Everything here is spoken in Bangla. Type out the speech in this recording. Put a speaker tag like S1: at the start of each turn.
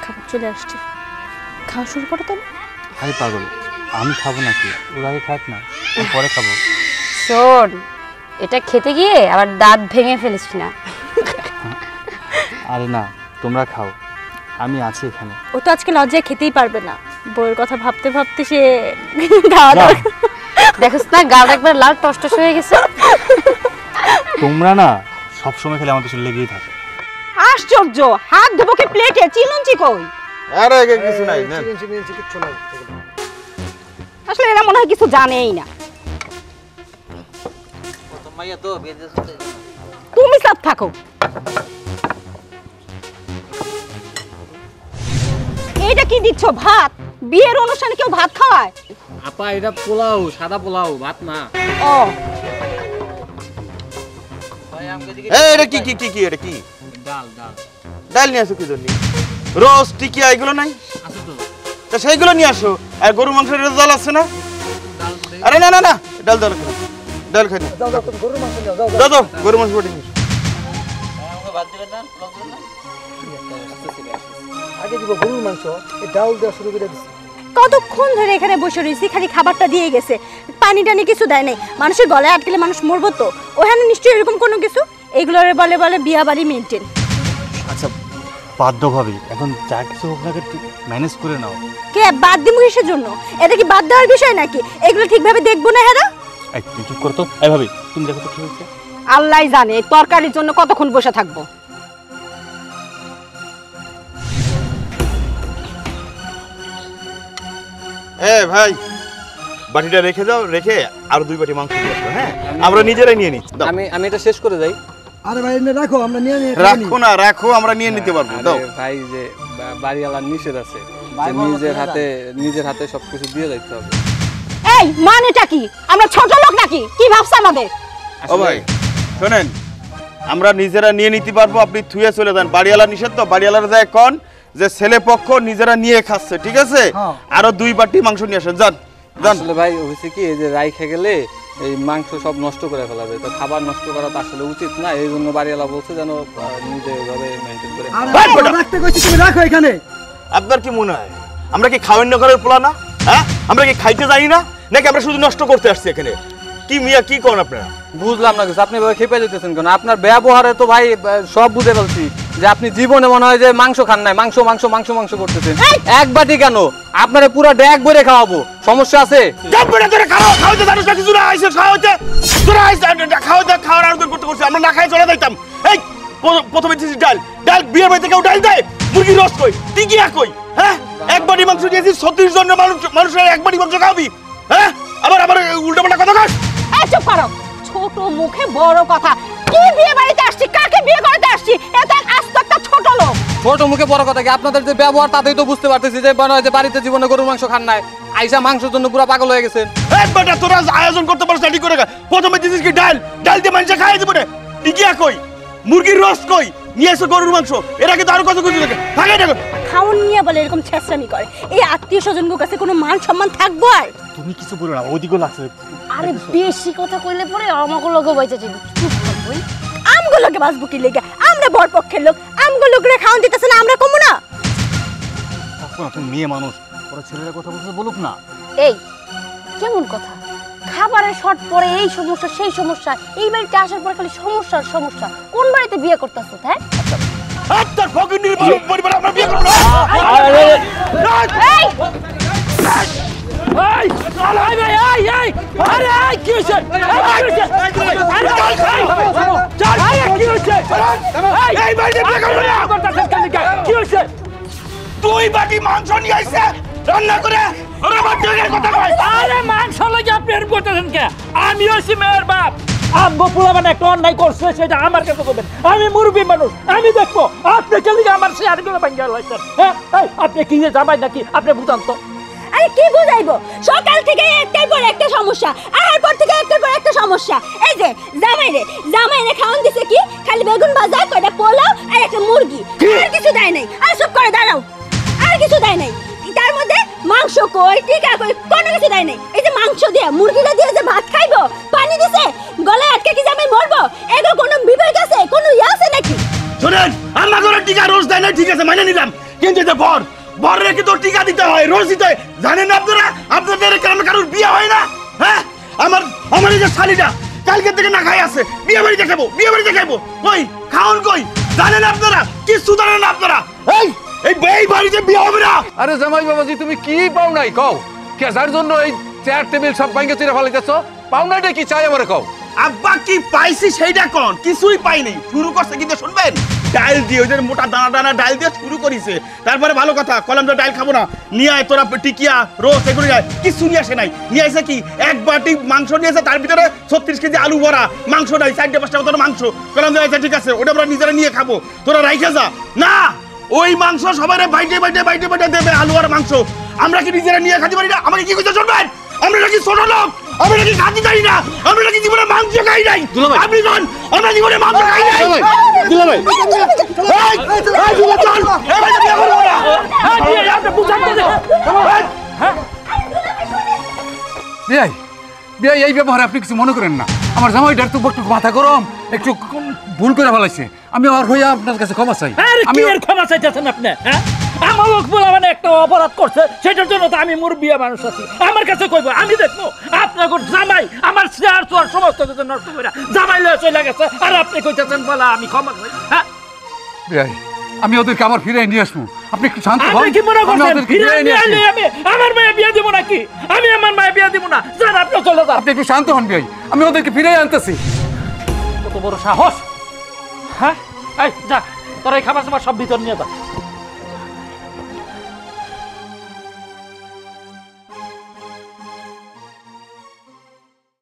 S1: খাবার চলে আসছে, খাওয়া শুরু করো তো।
S2: আরে পাগল, আমি খাবো নাকি? ওর আগে খাক না, পরে খাবো।
S1: শোন, এটা খেতে গিয়ে আবার দাঁত ভেঙে ফেলেছি না।
S2: আরে না, তোমরা খাও, আমি আছি এখানে।
S1: ও তো আজকে লজ্জায় খেতেই পারবে না, বউয়ের কথা ভাবতে ভাবতে সে খাওয়া দাওয়া। দেখোস না, গাল একবার লাল টসটস হয়ে গেছে।
S2: তোমরা না সবসময় খেলে আমার পিছনে লেগেই থাকে।
S3: আশ্চর্য, হাত ধোবো কি প্লেটে? চিলুনচি কই?
S4: আরে কিছু নাই না,
S3: কিচ্ছু নাই। আসলে এরা মনে হয় কিছু জানেই না। তুমি সব থাকো। এইটা কি দিচ্ছ? ভাত? বিয়ের অনুষ্ঠানে কেউ ভাত খাওয়ায়?
S5: আপা এটা পোলাও, সাদা পোলাও, ভাত না।
S3: ও
S4: এটা কি কি কি কি এটা কি?
S5: ডাল ডাল
S4: ডাল নিয়ে আসো। কি জন্য? রোস্ট টিকিয়া এগুলো নাই?
S5: আছে তো।
S4: তা সেইগুলো নিয়ে আসো। আর গরু মাংসের ডাল আছে না? আরে না না না, ডাল ডাল খাই, ডাল খাই না। দাও গরু মাংস দাও, দাও গরু মাংস বটি নিয়ে
S5: আমাকে ভাত দিবেন না, পোলাও দিবেন না।
S6: আগে দিব গরুর মাংস, এই ডাল দেওয়া শুরু করে দিছি।
S1: কতক্ষণ ধরে এখানে বসে রয়েছি, খালি খাবারটা দিয়ে গেছে, পানি টানি কিছু দেয় নাই। মানুষের গলায় আটকেলে মানুষ মরবো তো। ওখানে নিশ্চয়ই এরকম কোনো কিছু। এগুলোর বলে বলে বিয়া বাড়ি মেনটেন।
S2: আচ্ছা বাধ্য ভাবি, এখন যা কিছু হোক না একটু ম্যানেজ করে নাও।
S1: কে বাদ দিমু কিসের জন্য? এটা কি বাদ দেওয়ার বিষয় নাকি? এগুলো ঠিকভাবে দেখবো না হেরা?
S2: এই তুই চুপ করো তো। এই ভাবি, তুমি দেখো তো কি হয়েছে।
S3: আল্লাহই জানে এই তরকারির জন্য কতক্ষণ বসে থাকবো।
S4: ভাই, বাটিটা রেখে দাও, রেখে আর 2 বাটি মাংস দিয়ে আসো। হ্যাঁ, আমরা নিজেরাই নিয়ে নিচ্ছি।
S5: আমি এটা শেষ করে যাই।
S6: আরে ভাই এনে রাখো, আমরা নিয়ে নিয়ে
S4: রাখো না, রাখো, আমরা নিয়ে নিতে পারবো। দাও
S5: ভাই, যে বাড়িওয়ালার নিষেধ আছে যে নিজের হাতে সবকিছু দিয়ে যাইতে হবে।
S3: এই মানেটা কি? আমরা ছোট লোক নাকি? কি ভাবছ আমাদের?
S4: ও ভাই শোনেন, আমরা নিজেরা নিয়ে নিতে পারবো, আপনি থুয়ে চলে যান। বাড়িওয়ালা নিষেধ তো, বাড়িওয়ালার যায় কোন যে ছেলে পক্ষ নিজেরা নিয়ে খাচ্ছে, ঠিক আছে? আরো 2 বাটি মাংস নিয়ে আসেন, যান যান।
S5: আসলে ভাই হয়েছে কি, এই যে রাইখে গেলে এই মাংস সব নষ্ট করে ফেলাবে, তো খাবার নষ্ট করা তো আসলে উচিত না। এই জন্য বাড়িওয়ালা বলছে যেন নিজে এভাবে মেনটেন করে।
S6: আরে রাখতে কইছি, তুমি রাখো এখানে।
S4: আপনার কি মনে হয় আমরা কি খাওয়ান্য ঘরের পোলা না? হ্যাঁ, আমরা কি খাইতে জানি না, নাকি আমরা শুধু নষ্ট করতে আসছি এখানে? কি মিয়া কি কোন আপনারা?
S5: বুঝলাম না কিছু, আপনি ভাই খেপে যেতেছেন কেন? আপনার ব্যবহারে তো ভাই সব বুঝে ফেলছি যে আপনি জীবনে মনে হয় যে মাংস খান নাই, মাংস মাংস মাংস মাংস করতেছেন। এক বাটি কেন, আপনারে পুরো ড্যাগ ভরে খাওয়াবো, সমস্যা আছে?
S4: খাওয়াতে জানিস না কিছু না, আইসে খাওয়াতে তোরা আইসে খাওয়াতে খাওয়ার আয়োজন করতে করছি, আমরা না খাই চলে যাইতাম। এই প্রথমে দিয়েছি ডাল, ডাল বিয়ের বাড়িতে কেউ ডাল দেয়? মুরগির রস কই, টিকিয়া কই? হ্যাঁ, 1 বাটি মাংস দিয়েছি, 36 জন মানুষের 1 বাটি মাংস খাওয়াবি? হ্যাঁ, আবার উল্টাপাল্টা কথা কস।
S3: এই চুপ করো, ছোট মুখে বড় কথা। কি বিয়ে বাড়িতে আসছি, কাকে বিয়ে করতে আসছি? এটা আস্ত একটা ছোট লোক।
S5: ছোট মুখে বড় কথা কি? আপনাদের যে ব্যবহার তাতেই তো বুঝতে পারতেছি যে মনে হয় যে বাড়িতে জীবনে গরুর মাংস খান নাই, আইসা মাংসের জন্য পুরো পাগল হয়ে গেছেন।
S4: এই বেটা, তোরা আয়োজন করতে পারছ না ঠিক করে? প্রথমে দিছিস কি ডাল, ডাল দিয়ে মানুষ খাইয়ে দিব না। টিকিয়া কই, মুরগির রস কই, নিয়ে এসো গরুর মাংস। এর আগে তো আরো কত কিছু থাকে, থাকে না?
S1: খাওন নিয়ে বলে এরকম ছেঁচড়ামি করে, এই আত্মীয় স্বজনগুলোর কাছে কোনো মান সম্মান থাকবো? আর
S2: তুমি কিছু বলো না, ওদিকে লাগছে।
S1: আরে বেশি কথা কইলে পরে আমাকে লোকে বাইচা যাবে। চুপ থাকবো। আমগুলোকে বাঁচবো কি লেগে? আমরা বর পক্ষের লোক, আমগুলোকে খাওয়ান দিতেছে না, আমরা কমু না?
S2: তুমি মেয়ে মানুষ, ওরা ছেলেরা কথা বলতে বলুক না।
S1: এই কেমন কথা? খাবারের শর্ট পরে এই সমস্যা সেই সমস্যা, এই বাড়িতে আসার পর খালি সমস্যার সমস্যা। কোন বাড়িতে বিয়ে করতেছো? হ্যাঁ,
S4: তোর ফকির পরিবার আমরা বিয়ে করব না।
S1: এই
S7: এই আলাই ভাই, এই আরে কি হইছে? আরে চল, আরে কি হইছে?
S4: এই বাড়িতে বিয়ে করব না।
S7: কি হইছে?
S4: 2 বাটি মাংস নিয়ে আইছে, রান্না করে ওরে আমার জায়গার কথা কই।
S7: আরে মাংস লাগে আপনি এর করতেছেন কে? আমি হইছি মেয়ের বাপ। আব্বু পোলা মানে একটা অন্যায় করছে, সেটা আমার কাছে করবেন। আমি মুরব্বী মানুষ, আমি দেখবো। আপনি কে লিগে আমার শেয়ারগুলো ভাঙিয়ে লাইছেন? হ্যাঁ, আপনি কি জামাই নাকি? আপনি বুঝান তো।
S1: আরে কি বুঝাইবো? সকাল থেকে একটার পর একটা সমস্যা, আর পর থেকে একটার পর একটা সমস্যা। এই যে জামাইরে খাওয়ান দিছে কি? খালি বেগুন ভাজা, কয়টা পোলাও আর একটা মুরগি, আর কিছু দেয় নাই। আর সব করে দাঁড়াও, আর কিছু দেয় নাই। তার মধ্যে মাংস কই, টিকা কই, কোনো কিছু দেয় নাই। এই যে মাংস দিয়ে, মুরগিটা দিয়ে যে ভাত খাইবো, পানি দিছে, গলায়
S4: রোজ দেয় না ঠিক আছে মানে নিলাম, কিন্তু এটা বরের কিন্তু টিকা দিতে হয়, রোজ দিতে হয়। জানেন না আপনারা, আপনাদের গ্রামে কারোর বিয়ে হয় না? হ্যাঁ, আমার এই যে শালিটা কালকে থেকে না খাই আছে, বিয়ে বাড়িতে খাবো, বিয়ে বাড়িতে খাবো, কই খাওন কই? জানেন আপনারা, কিছু জানেন না আপনারা। এই বাড়িতে বিয়ে হবে না।
S8: আরে জামাই বাবাজি তুমি কি পাও নাই কও, কে যার জন্য এই চেয়ার টেবিল সব ভাঙে চুরে ফেলাইতেছো? পাও নাইটা কি চাই আমারে কও।
S4: আব্বা কি পাইছি সেইটা কোন? কিছুই পাইনি। শুরু করছে কিন্তু শুনবেন, ডাল দিয়ে, ওই যে মোটা দানা দানা ডাল দিয়ে শুরু করিছে। তারপরে ভালো কথা কলাম, তো ডাল খাবো না, নিয়ে আয় তোরা টিকিয়া রোজ এগুলো কিছু নিয়ে আসে নাই। নিয়ে আসে কি এক বাটি মাংস নিয়েছে, তার ভিতরে 36 কেজি আলু ভরা, মাংস নাই 4-5টা মতো মাংস। কলাম যে ঠিক আছে, ওটা আমরা নিজেরা নিয়ে খাবো, তোরা রাইখে যা। না, ওই মাংস সবাই বাইটে বাইটে বাইটে বাইটে দেবে, আলু আর মাংস। আমরা কি নিজেরা নিয়ে খাতে পারি না? আমাকে কি কইতে শুনবেন? আমরা নাকি ছোট লোক, আমরা নাকি খাতে পারি না, আমরা নাকি জীবনে মাংস খাই নাই। আপনি কোন আমরা জীবনে মাংস খাই নাই? দুলাভাই
S8: বিয়াই বিয়াই এই ব্যবহারে আপনি কিছু মনে করেন না, আমার জামাইটার তো একটু মাথা গরম, একটু ভুল করে ফেলাইছে। আমি আর হইয়া আপনার কাছে ক্ষমা চাই।
S7: আমি আর ক্ষমা চাইতেছেন আপনি? হ্যাঁ, আমার লোক বলা মানে একটা অপরাধ করছে, সেটার জন্য তো আমি মুরব্বিয়া মানুষ আছি, আমার কাছে কইব আমি দেখবো আপনাকে জামাই আমার শেয়ার চোয়ার সমস্ত কিছু নষ্ট করে জামাই লয়ে চলে গেছে, আর আপনি কইতেছেন বলা আমি ক্ষমা চাই? হ্যাঁ
S8: বিয়াই আমি ওদেরকে আবার ফিরে নিয়ে আসবো, আপনি একটু শান্ত হন।
S7: আপনি কি মনে
S8: আমি
S7: করছেন
S8: ওদেরকে
S7: ফিরে
S8: ফিরিয়ে
S7: নিয়ে
S8: নিয়ে আসবো।
S7: আসলে আমি আমার মেয়ে বিয়ে দিব নাকি? আমি আমার মায়ের বিয়ে দিব না, যান আপনি চলে যান।
S8: আপনি একটু শান্ত হন বিয়াই, আমি ওদেরকে ফিরে আনতেছি।
S7: কত বড় সাহস! হ্যাঁ, এই যা, তোর এই খাবার সব ভিতর নিয়ে যা।